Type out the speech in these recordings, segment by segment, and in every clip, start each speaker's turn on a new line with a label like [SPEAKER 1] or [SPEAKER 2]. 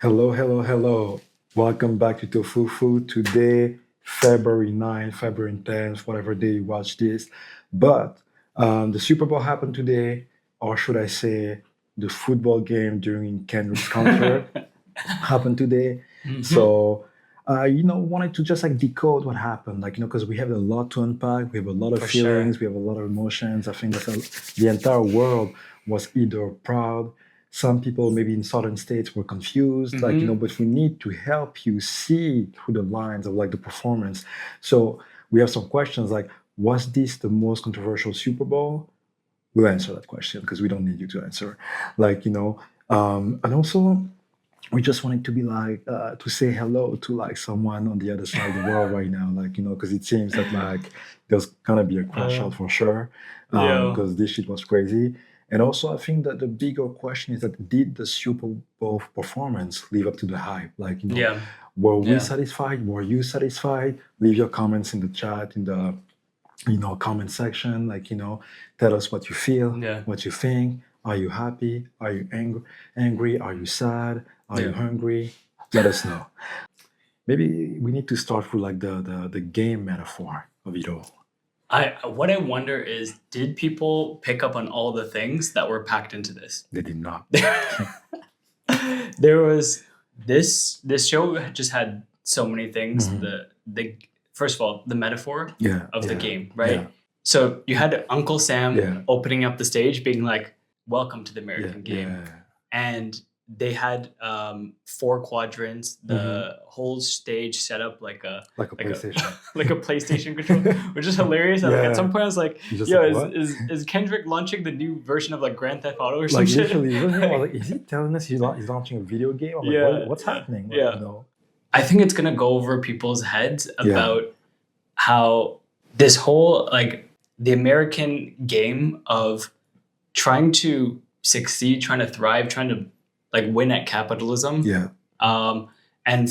[SPEAKER 1] Hello, hello, hello. Welcome back to ToFufu. Today, February 9th, February 10th, whatever day you watch this. But the Super Bowl happened today, or should I say, the football game during Kendrick's concert happened today. So, wanted to just like decode what happened, because we have a lot to unpack. We have a lot of
[SPEAKER 2] For sure.
[SPEAKER 1] feelings, we have a lot of emotions. I think the entire world was either proud. Some people, maybe in southern states, were confused, but we need to help you see through the lines of like the performance. So, we have some questions like, was this the most controversial Super Bowl? We'll answer that question because we don't need you to answer. And also we just wanted to be like to say hello to like someone on the other side of the world right now, because it seems that like there's gonna be a crash out for sure,
[SPEAKER 2] Yeah.
[SPEAKER 1] because this shit was crazy. And also, I think that the bigger question is that did the Super Bowl performance live up to the hype?
[SPEAKER 2] Yeah.
[SPEAKER 1] Were we
[SPEAKER 2] Yeah.
[SPEAKER 1] satisfied? Were you satisfied? Leave your comments in the chat, in the comment section. Tell us what you feel,
[SPEAKER 2] Yeah.
[SPEAKER 1] what you think. Are you happy? Are you angry? Are you sad? Are you
[SPEAKER 2] Yeah.
[SPEAKER 1] hungry? Let us know. Maybe we need to start with like the game metaphor of it all.
[SPEAKER 2] What I wonder is, did people pick up on all the things that were packed into this?
[SPEAKER 1] They did not.
[SPEAKER 2] There was this show just had so many things.
[SPEAKER 1] Mhm.
[SPEAKER 2] The first of all, the metaphor
[SPEAKER 1] Yeah.
[SPEAKER 2] of the
[SPEAKER 1] yeah,
[SPEAKER 2] game, right?
[SPEAKER 1] Yeah.
[SPEAKER 2] So you had Uncle Sam
[SPEAKER 1] Yeah.
[SPEAKER 2] opening up the stage, being like, "Welcome to the
[SPEAKER 1] Yeah.
[SPEAKER 2] American game,"
[SPEAKER 1] Yeah.
[SPEAKER 2] and they had 4 quadrants, the whole stage set up like a
[SPEAKER 1] Like a
[SPEAKER 2] like a
[SPEAKER 1] PlayStation.
[SPEAKER 2] like a PlayStation control, which is hilarious. And, like,
[SPEAKER 1] Yeah.
[SPEAKER 2] at some point, I was like,
[SPEAKER 1] You're just
[SPEAKER 2] "Yo,
[SPEAKER 1] like,
[SPEAKER 2] is,
[SPEAKER 1] what?
[SPEAKER 2] is Kendrick launching the new version of like Grand Theft Auto or some
[SPEAKER 1] Like
[SPEAKER 2] shit?"
[SPEAKER 1] literally, I was like, is he telling us he's launching a video game? I'm like,
[SPEAKER 2] Yeah,
[SPEAKER 1] what's happening?
[SPEAKER 2] yeah. I think it's gonna go over people's heads about how this whole like the American game of trying to succeed, trying to thrive, trying to like win at capitalism.
[SPEAKER 1] Yeah.
[SPEAKER 2] And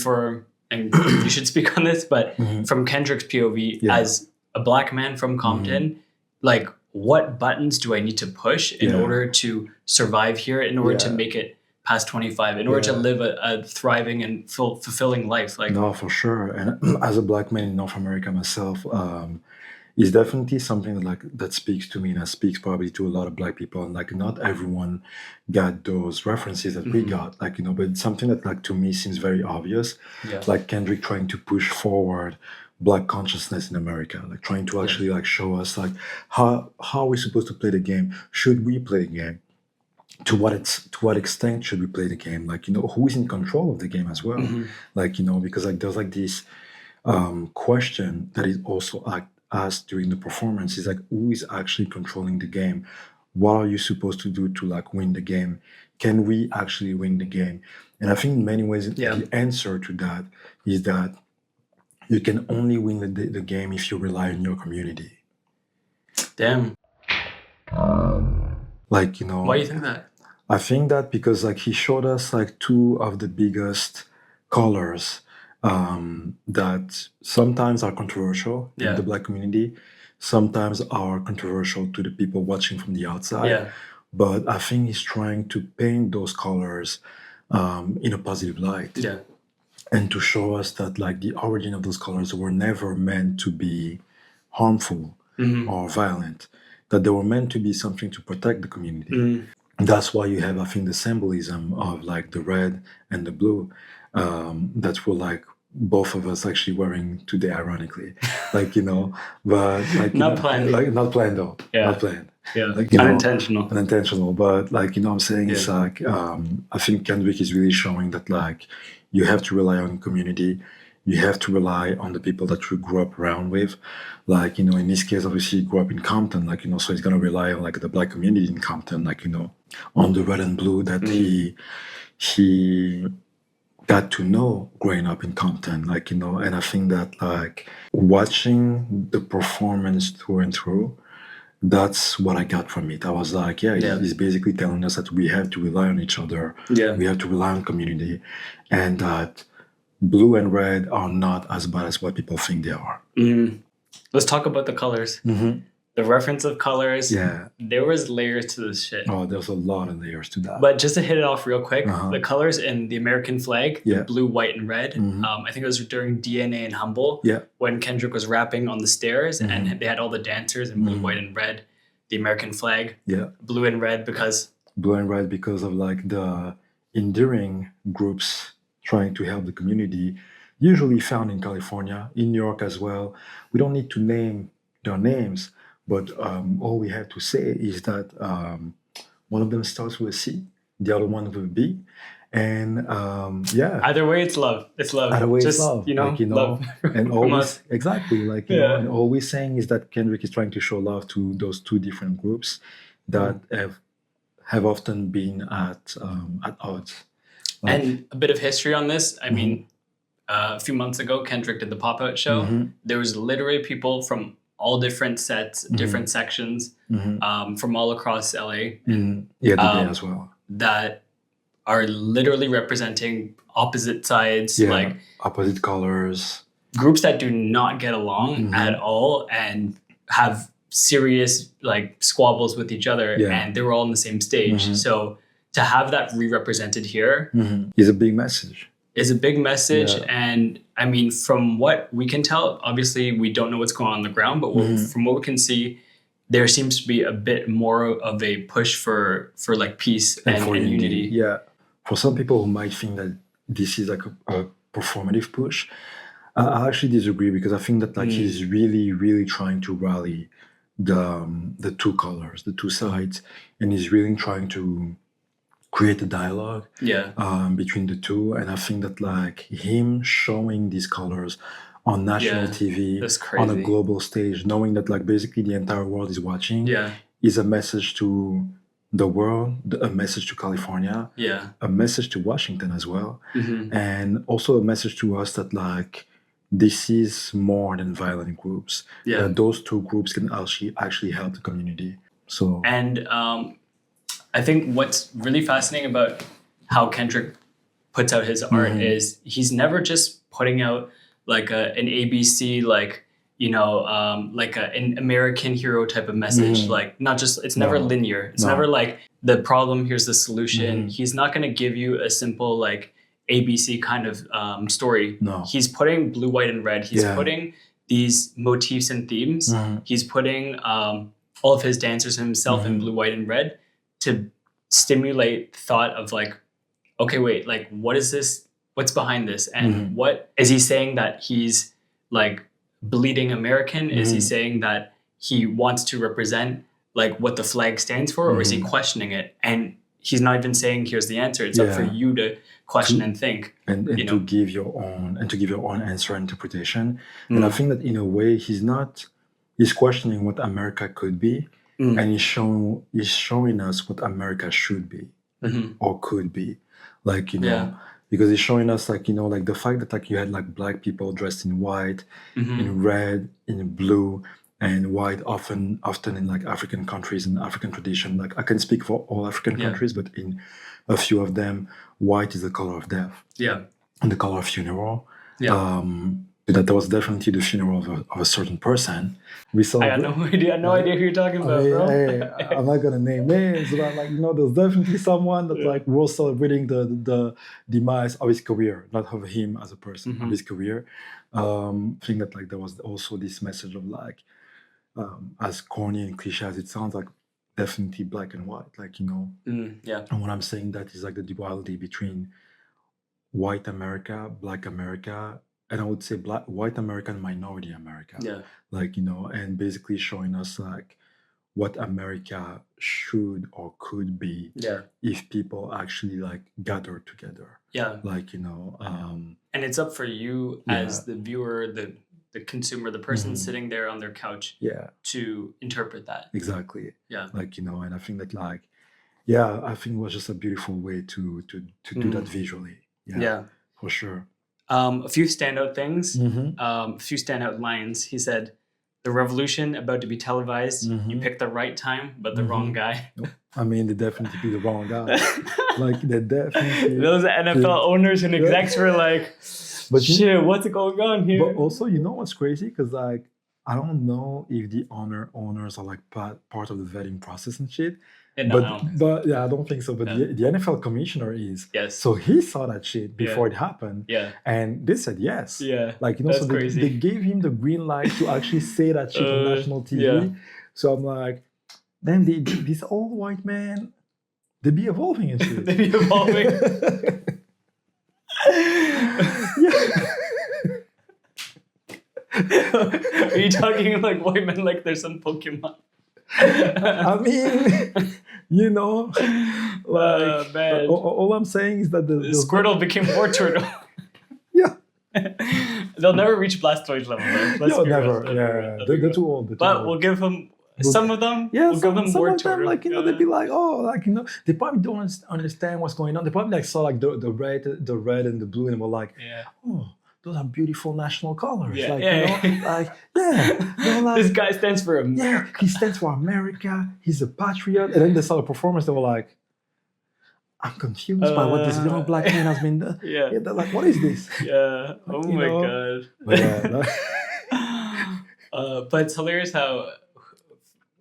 [SPEAKER 2] you should speak on this, but
[SPEAKER 1] Mhm.
[SPEAKER 2] from Kendrick's POV,
[SPEAKER 1] Yeah.
[SPEAKER 2] as a black man from Compton, like what buttons do I need to push in
[SPEAKER 1] Yeah.
[SPEAKER 2] order to survive here, in order to
[SPEAKER 1] Yeah.
[SPEAKER 2] make it past 25, in order to
[SPEAKER 1] Yeah.
[SPEAKER 2] live a thriving and fulfilling life? Like,
[SPEAKER 1] No, for sure. And as a black man in North America myself, it's definitely something that speaks to me and that speaks probably to a lot of black people. And like not everyone got those references that we got, but it's something that like to me seems very obvious.
[SPEAKER 2] yeah,
[SPEAKER 1] Like Kendrick trying to push forward black consciousness in America, like trying to actually like show us like how are we supposed to play the game? Should we play the game? To what extent should we play the game? Who is in control of the game as well? Because like there's like this question that is also asked during the performance is like, who is actually controlling the game? What are you supposed to do to like win the game? Can we actually win the game? And I think in many ways
[SPEAKER 2] Yeah.
[SPEAKER 1] the answer to that is that you can only win the game if you rely on your community.
[SPEAKER 2] damn. Why do you think that?
[SPEAKER 1] I think that because like he showed us like two of the biggest colors that sometimes are controversial in
[SPEAKER 2] Yeah.
[SPEAKER 1] the black community, sometimes are controversial to the people watching from the outside.
[SPEAKER 2] Yeah,
[SPEAKER 1] But I think he's trying to paint those colors in a positive light
[SPEAKER 2] yeah,
[SPEAKER 1] and to show us that like the origin of those colors were never meant to be harmful or violent, that they were meant to be something to protect the community. That's why you have, I think, the symbolism of like the red and the blue that were like both of us actually wearing today, ironically, but like
[SPEAKER 2] Not planned.
[SPEAKER 1] like not planned though,
[SPEAKER 2] Yeah.
[SPEAKER 1] not planned,
[SPEAKER 2] yeah,
[SPEAKER 1] Like, you know,
[SPEAKER 2] unintentional.
[SPEAKER 1] unintentional. But like what I'm saying, it's
[SPEAKER 2] Yeah.
[SPEAKER 1] like I think Kendrick is really showing that like you have to rely on community. You have to rely on the people that you grew up around with. In this case, obviously, he grew up in Compton, so he's going to rely on like the black community in Compton, on the red and blue that he got to know growing up in Compton, and I think that like watching the performance through and through, that's what I got from it. I was like, yeah,
[SPEAKER 2] Yeah.
[SPEAKER 1] he's basically telling us that we have to rely on each other.
[SPEAKER 2] Yeah.
[SPEAKER 1] We have to rely on community, and that blue and red are not as bad as what people think they are.
[SPEAKER 2] Let's talk about the colors.
[SPEAKER 1] Mm-hmm.
[SPEAKER 2] the reference of colors.
[SPEAKER 1] Yeah.
[SPEAKER 2] There was layers to this shit.
[SPEAKER 1] Oh, there's a lot of layers to that.
[SPEAKER 2] But just to hit it off real quick, the colors in the American flag, the
[SPEAKER 1] Yeah.
[SPEAKER 2] blue, white, and red.
[SPEAKER 1] Mhm.
[SPEAKER 2] I think it was during DNA and Humble
[SPEAKER 1] Yeah.
[SPEAKER 2] when Kendrick was rapping on the stairs
[SPEAKER 1] Mhm.
[SPEAKER 2] and they had all the dancers in blue,
[SPEAKER 1] Mhm.
[SPEAKER 2] white, and red. The American flag,
[SPEAKER 1] Yeah.
[SPEAKER 2] blue and red because
[SPEAKER 1] Blue and red because of like the enduring groups trying to help the community, usually found in California, in New York as well. We don't need to name their names, but all we have to say is that one of them starts with a C, the other one with a B, and yeah.
[SPEAKER 2] either way it's love. It's love.
[SPEAKER 1] Either way, it's
[SPEAKER 2] Just,
[SPEAKER 1] love. Like,
[SPEAKER 2] love.
[SPEAKER 1] and
[SPEAKER 2] from
[SPEAKER 1] always
[SPEAKER 2] us.
[SPEAKER 1] exactly like
[SPEAKER 2] Yeah.
[SPEAKER 1] and all we're saying is that Kendrick is trying to show love to those two different groups that have often been at odds. Like,
[SPEAKER 2] And a bit of history on this. I
[SPEAKER 1] Mhm.
[SPEAKER 2] mean, a few months ago, Kendrick did the pop-out show.
[SPEAKER 1] Mhm.
[SPEAKER 2] There was literally people from all different sets, different sections, from all across LA
[SPEAKER 1] yeah, the day as well.
[SPEAKER 2] that are literally representing opposite sides,
[SPEAKER 1] Yeah,
[SPEAKER 2] like
[SPEAKER 1] opposite colors.
[SPEAKER 2] groups that do not get along
[SPEAKER 1] Mhm.
[SPEAKER 2] at all and have serious like squabbles with each other,
[SPEAKER 1] Yeah.
[SPEAKER 2] and they were all on the same stage.
[SPEAKER 1] Mhm.
[SPEAKER 2] So to have that re-represented here
[SPEAKER 1] Is a big message.
[SPEAKER 2] is a big message.
[SPEAKER 1] Yeah.
[SPEAKER 2] And I mean, from what we can tell, obviously we don't know what's going on the ground, but from what we can see, there seems to be a bit more of a push for like peace and
[SPEAKER 1] for
[SPEAKER 2] unity.
[SPEAKER 1] Yeah. For some people who might think that this is like a performative push, I actually disagree because I think that like he's really, really trying to rally the two colors, the two sides, and he's really trying to create a dialogue
[SPEAKER 2] Yeah.
[SPEAKER 1] between the two. And I think that like him showing these colors on national
[SPEAKER 2] Yeah,
[SPEAKER 1] TV,
[SPEAKER 2] that's
[SPEAKER 1] on a
[SPEAKER 2] crazy.
[SPEAKER 1] global stage, knowing that like basically the entire world is watching,
[SPEAKER 2] Yeah.
[SPEAKER 1] is a message to the world, a message to California,
[SPEAKER 2] Yeah.
[SPEAKER 1] a message to Washington as well,
[SPEAKER 2] Mhm.
[SPEAKER 1] and also a message to us that like this is more than violent groups.
[SPEAKER 2] Yeah.
[SPEAKER 1] That those two groups can actually help the community. So
[SPEAKER 2] And I think what's really fascinating about how Kendrick puts out his art is he's never just putting out like an ABC, like, like an American hero type of message. Like not just, it's never linear. It's never like the problem, here's the solution. He's not going to give you a simple like ABC kind of story.
[SPEAKER 1] No.
[SPEAKER 2] He's putting blue, white, and red. He's
[SPEAKER 1] Yeah.
[SPEAKER 2] putting these motifs and themes. He's putting all of his dancers himself in blue, white, and red to stimulate thought of like, okay, wait, like what is this? What's behind this? And what is he saying that he's like bleeding American? Is he saying that he wants to represent like what the flag stands for, or is he questioning it? And he's not even saying here's the answer. It's up for
[SPEAKER 1] Yeah.
[SPEAKER 2] you to question and think.
[SPEAKER 1] and to give your own answer and interpretation. And I think that in a way he's questioning what America could be, and he's showing us what America should be or could be. Like,
[SPEAKER 2] Yeah.
[SPEAKER 1] because he's showing us like, like the fact that like you had like black people dressed in white, in red, in blue, and white often in like African countries and African tradition. Like I can speak for all African countries, but in a few of them, white is the color of death.
[SPEAKER 2] Yeah.
[SPEAKER 1] And the color of funeral.
[SPEAKER 2] Yeah.
[SPEAKER 1] That was definitely the funeral of a certain person. We saw.
[SPEAKER 2] I got no idea who you're talking about, bro.
[SPEAKER 1] Hey, I'm not gonna name names, but like there's definitely someone that like was celebrating the demise of his career, not of him as a person, of his career. I think that like there was also this message of like, as corny and cliche as it sounds, like definitely black and white, like
[SPEAKER 2] Yeah.
[SPEAKER 1] And what I'm saying that is like the duality between white America, black America, and I would say white America and minority America.
[SPEAKER 2] Yeah.
[SPEAKER 1] Like, and basically showing us like what America should or could be
[SPEAKER 2] Yeah.
[SPEAKER 1] if people actually like gather together.
[SPEAKER 2] Yeah.
[SPEAKER 1] Like,
[SPEAKER 2] And it's up for you as the viewer, the consumer, the person sitting there on their couch to interpret that.
[SPEAKER 1] Exactly.
[SPEAKER 2] Yeah.
[SPEAKER 1] Like, and I think that like, I think it was just a beautiful way to do that visually.
[SPEAKER 2] Yeah.
[SPEAKER 1] For sure.
[SPEAKER 2] A few standout things, a few standout lines. He said, "The revolution about to be televised. You picked the right time, but the wrong guy."
[SPEAKER 1] I mean, they definitely picked the wrong guy. Like they definitely.
[SPEAKER 2] Those NFL owners and execs were like,
[SPEAKER 1] But
[SPEAKER 2] "Shit, what's going on here?"
[SPEAKER 1] But also, what's crazy? Because like I don't know if the owners are like part of the vetting process and shit.
[SPEAKER 2] And no, I don't think so.
[SPEAKER 1] But yeah, I don't think so. But
[SPEAKER 2] Yeah.
[SPEAKER 1] the NFL commissioner is.
[SPEAKER 2] Yes.
[SPEAKER 1] So he saw that shit before
[SPEAKER 2] Yeah.
[SPEAKER 1] it happened.
[SPEAKER 2] Yeah.
[SPEAKER 1] And they said yes.
[SPEAKER 2] Yeah.
[SPEAKER 1] Like, you know,
[SPEAKER 2] That's
[SPEAKER 1] so
[SPEAKER 2] crazy.
[SPEAKER 1] they gave him the green light to actually say that shit on national TV.
[SPEAKER 2] Yeah.
[SPEAKER 1] So I'm like, damn, these old white men, they be evolving and shit.
[SPEAKER 2] They be evolving. Are you talking like white men like there's some Pokemon?
[SPEAKER 1] I mean, you know, like
[SPEAKER 2] man.
[SPEAKER 1] all I'm saying is that the
[SPEAKER 2] Squirtle became War Turtle.
[SPEAKER 1] Yeah.
[SPEAKER 2] They'll never reach Blastoise level, though.
[SPEAKER 1] No, never. Yeah, they're too old.
[SPEAKER 2] But we'll give them some of them.
[SPEAKER 1] Yeah,
[SPEAKER 2] we'll give them
[SPEAKER 1] some
[SPEAKER 2] War
[SPEAKER 1] of them,
[SPEAKER 2] Turtle.
[SPEAKER 1] like, you know, they'd be like, oh, like, you know, they probably don't understand what's going on. They probably like saw like the red and the blue, and were like, oh, those are beautiful national colors.
[SPEAKER 2] Yeah,
[SPEAKER 1] like,
[SPEAKER 2] yeah,
[SPEAKER 1] you know, like, yeah. They're like,
[SPEAKER 2] this guy stands for America.
[SPEAKER 1] Yeah, he stands for America. He's a patriot. And then they saw the performance. They were like, I'm confused by what this young black man has been done.
[SPEAKER 2] Yeah.
[SPEAKER 1] They're like, what is this?
[SPEAKER 2] Yeah. Oh my god.
[SPEAKER 1] But yeah,
[SPEAKER 2] but it's hilarious how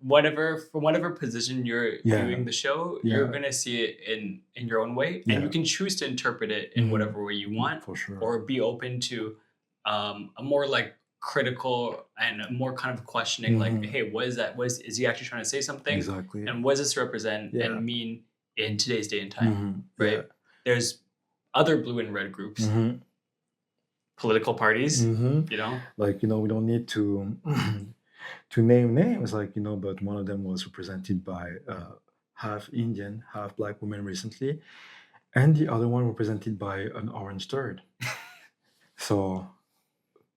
[SPEAKER 2] from whatever position you're viewing the show, you're gonna see it in your own way, and you can choose to interpret it in whatever way you want,
[SPEAKER 1] for sure,
[SPEAKER 2] or be open to a more like critical and a more kind of questioning, like, hey, what is that? Is he actually trying to say something?
[SPEAKER 1] Exactly.
[SPEAKER 2] And what does this represent and mean in today's day and time? Right?
[SPEAKER 1] Yeah.
[SPEAKER 2] There's other blue and red groups, political parties, you know,
[SPEAKER 1] like, you know, we don't need to to name names, like, you know, but one of them was represented by half Indian, half black woman recently, and the other one represented by an orange turd. So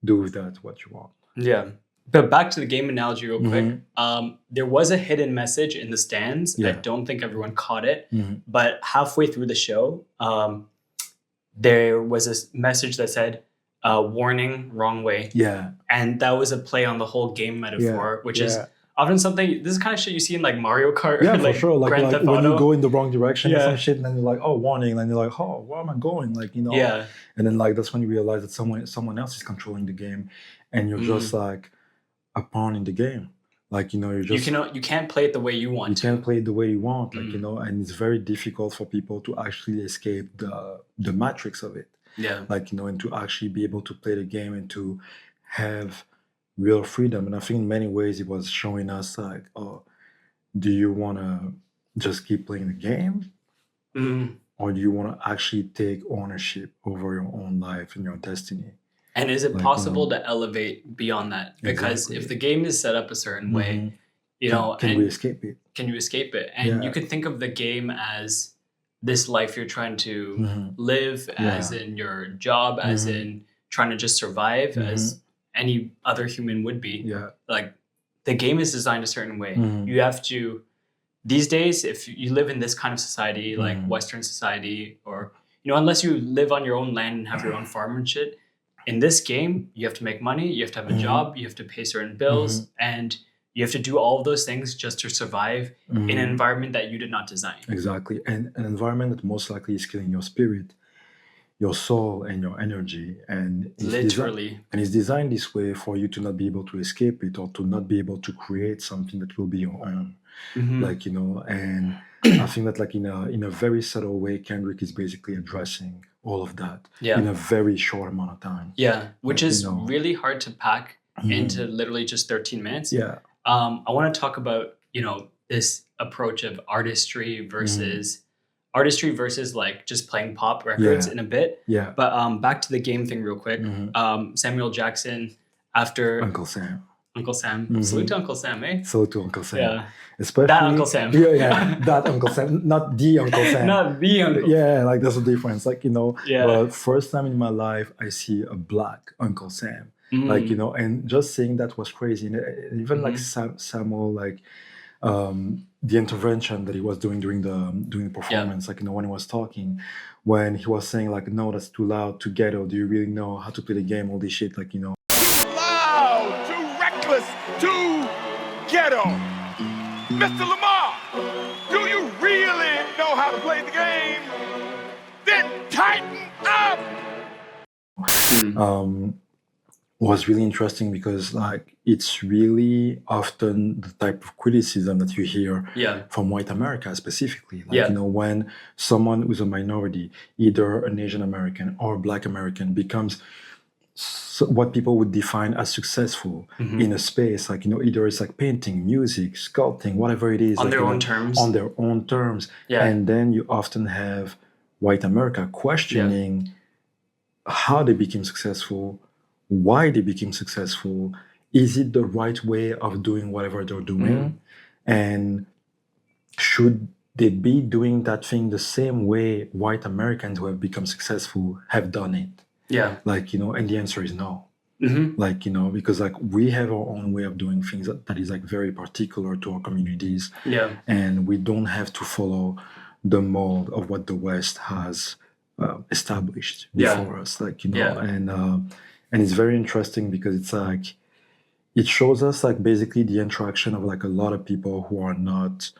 [SPEAKER 1] do with that what you want.
[SPEAKER 2] Yeah. But back to the game analogy real quick. There was a hidden message in the stands. I don't think everyone caught it. But halfway through the show, there was a message that said, warning, wrong way.
[SPEAKER 1] Yeah.
[SPEAKER 2] And that was a play on the whole game metaphor, which is often something, this is kind of shit you see in like Mario Kart.
[SPEAKER 1] Yeah,
[SPEAKER 2] like
[SPEAKER 1] for sure. Like when you go in the wrong direction or some
[SPEAKER 2] Yeah.
[SPEAKER 1] shit, and then you're like, oh, warning. And then you're like, oh, where am I going? Like, you know.
[SPEAKER 2] Yeah.
[SPEAKER 1] And then like that's when you realize that someone else is controlling the game, and you're just like a pawn in the game. Like, you know, you're just
[SPEAKER 2] you can't play it the way you want to.
[SPEAKER 1] You can't play it the way you want, like, you know, and it's very difficult for people to actually escape the matrix of it.
[SPEAKER 2] Yeah.
[SPEAKER 1] Like, you know, and to actually be able to play the game and to have real freedom. And I think in many ways it was showing us like, oh, do you want to just keep playing the game? Or do you want to actually take ownership over your own life and your destiny?
[SPEAKER 2] And is it
[SPEAKER 1] Like,
[SPEAKER 2] possible
[SPEAKER 1] you know,
[SPEAKER 2] to elevate beyond that? Because
[SPEAKER 1] Exactly.
[SPEAKER 2] if the game is set up a certain way, you know,
[SPEAKER 1] can we escape it?
[SPEAKER 2] can you escape it? And you could think of the game as this life you're trying to live, as in your job, as in trying to just survive, as any other human would be.
[SPEAKER 1] Yeah.
[SPEAKER 2] Like, the game is designed a certain way. You have to, these days, if you live in this kind of society, like Western society, or, you know, unless you live on your own land and have your own farm and shit, in this game, you have to make money, you have to have a job, you have to pay certain bills, and you have to do all of those things just to survive in an environment that you did not design.
[SPEAKER 1] Exactly. And an environment that most likely is killing your spirit, your soul, and your energy. And
[SPEAKER 2] Literally.
[SPEAKER 1] And it's designed this way for you to not be able to escape it, or to not be able to create something that will be your own. Like, you know, and I think that like in a very subtle way, Kendrick is basically addressing all of that in a very short amount of time.
[SPEAKER 2] Yeah, which
[SPEAKER 1] Like,
[SPEAKER 2] is
[SPEAKER 1] you know,
[SPEAKER 2] really hard to pack into literally just 13 minutes.
[SPEAKER 1] Yeah.
[SPEAKER 2] I want to talk about, you know, this approach of artistry versus like just playing pop records in a bit.
[SPEAKER 1] Yeah.
[SPEAKER 2] But back to the game thing real quick. Samuel Jackson after
[SPEAKER 1] Uncle Sam.
[SPEAKER 2] Uncle Sam. Salute to Uncle Sam, eh?
[SPEAKER 1] So to Uncle Sam.
[SPEAKER 2] Yeah.
[SPEAKER 1] Especially
[SPEAKER 2] That Uncle Sam.
[SPEAKER 1] Yeah, that Uncle Sam, not the Uncle Sam.
[SPEAKER 2] Not the Uncle Sam.
[SPEAKER 1] Yeah, like there's a difference. Like, you know,
[SPEAKER 2] Yeah.
[SPEAKER 1] first time in my life I see a black Uncle Sam. Like, you know, and just seeing that was crazy. And even like Samuel, like the intervention that he was doing during the performance, like, you know, when he was talking, when he was saying like, no, that's too loud, too ghetto, do you really know how to play the game, all this shit, like, you know.
[SPEAKER 3] Loud, too reckless, too ghetto. Mr. Lamar, do you really know how to play the game? Then tighten up.
[SPEAKER 1] was really interesting because like it's really often the type of criticism that you hear
[SPEAKER 2] Yeah.
[SPEAKER 1] from white America specifically. Like,
[SPEAKER 2] Yeah.
[SPEAKER 1] you know, when someone who's a minority, either an Asian American or Black American, becomes what people would define as successful in a space, like, you know, either it's like painting, music, sculpting, whatever it is,
[SPEAKER 2] On
[SPEAKER 1] like,
[SPEAKER 2] their
[SPEAKER 1] you
[SPEAKER 2] own
[SPEAKER 1] know,
[SPEAKER 2] terms.
[SPEAKER 1] on their own terms.
[SPEAKER 2] Yeah.
[SPEAKER 1] And then you often have white America questioning how they became successful, why they became successful, is it the right way of doing whatever they're doing, and should they be doing that thing the same way white Americans who have become successful have done it?
[SPEAKER 2] Yeah.
[SPEAKER 1] Like, you know, and the answer is no.
[SPEAKER 2] Mm-hmm.
[SPEAKER 1] Like, you know, because like we have our own way of doing things that is like very particular to our communities.
[SPEAKER 2] Yeah.
[SPEAKER 1] And we don't have to follow the mold of what the West has established before us. Like, you know, and it's very interesting because it's like, it shows us like basically the interaction of like a lot of people who are not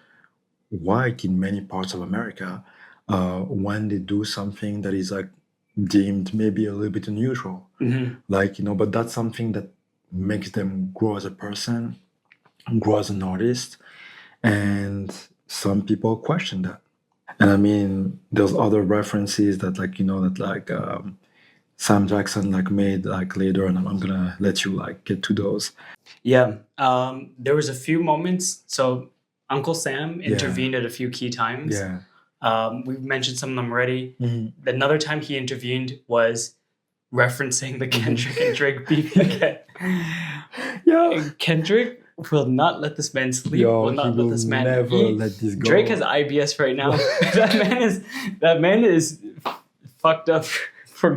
[SPEAKER 1] white in many parts of America when they do something that is like deemed maybe a little bit unusual. Like, you know, but that's something that makes them grow as a person, grow as an artist. And some people question that. And I mean, there's other references that like, you know, that like Sam Jackson like made like later, and I'm gonna let you like get to those.
[SPEAKER 2] Yeah. There was a few moments. So Uncle Sam intervened at a few key times.
[SPEAKER 1] Yeah.
[SPEAKER 2] We've mentioned some of them already. Another time he intervened was referencing the Kendrick and Drake beef again. And Kendrick will not let this man sleep. Will not let this man
[SPEAKER 1] never
[SPEAKER 2] eat.
[SPEAKER 1] let this go.
[SPEAKER 2] Drake has IBS right now. that man is fucked up for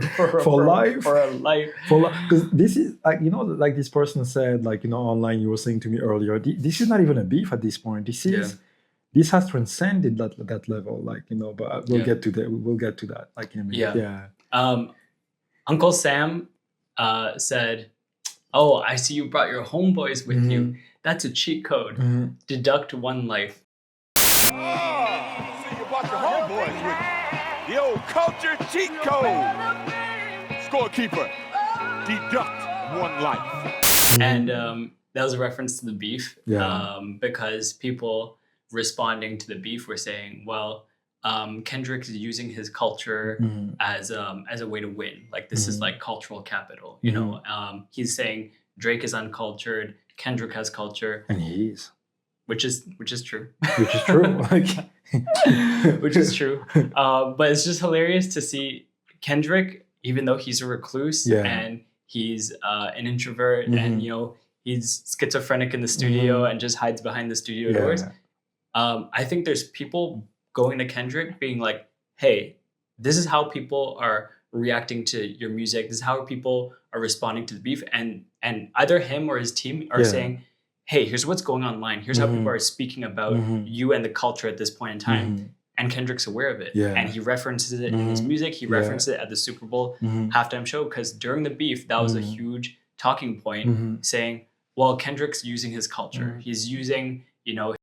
[SPEAKER 1] life.
[SPEAKER 2] For a life.
[SPEAKER 1] Because this is like, you know, like this person said, like, you know, online, you were saying to me earlier, this is not even a beef at this point. This is this has transcended that level, like, you know, but we'll get to that. We'll get to that like in a minute.
[SPEAKER 2] Uncle Sam said, "Oh, I see you brought your homeboys with you. That's a cheat code. Deduct one life."
[SPEAKER 3] Oh, see you brought your homeboys with you. The old culture cheat code. Scorekeeper, deduct one life.
[SPEAKER 2] And that was a reference to the beef. Because people responding to the beef were saying, well, Kendrick is using his culture as a way to win. Like, this is like cultural capital, you know. He's saying Drake is uncultured, Kendrick has culture,
[SPEAKER 1] and he is,
[SPEAKER 2] which is true.
[SPEAKER 1] Which is true. Like,
[SPEAKER 2] which is true. But it's just hilarious to see Kendrick, even though he's a recluse and he's an introvert, and you know, he's schizophrenic in the studio and just hides behind the studio doors. I think there's people going to Kendrick being like, hey, this is how people are reacting to your music. This is how people are responding to the beef. And either him or his team are saying, hey, here's what's going online. Here's how people are speaking about you and the culture at this point in time. And Kendrick's aware of it. And he references it in his music. He referenced it at the Super Bowl halftime show, because during the beef, that was a huge talking point, saying, well, Kendrick's using his culture. He's using, you know,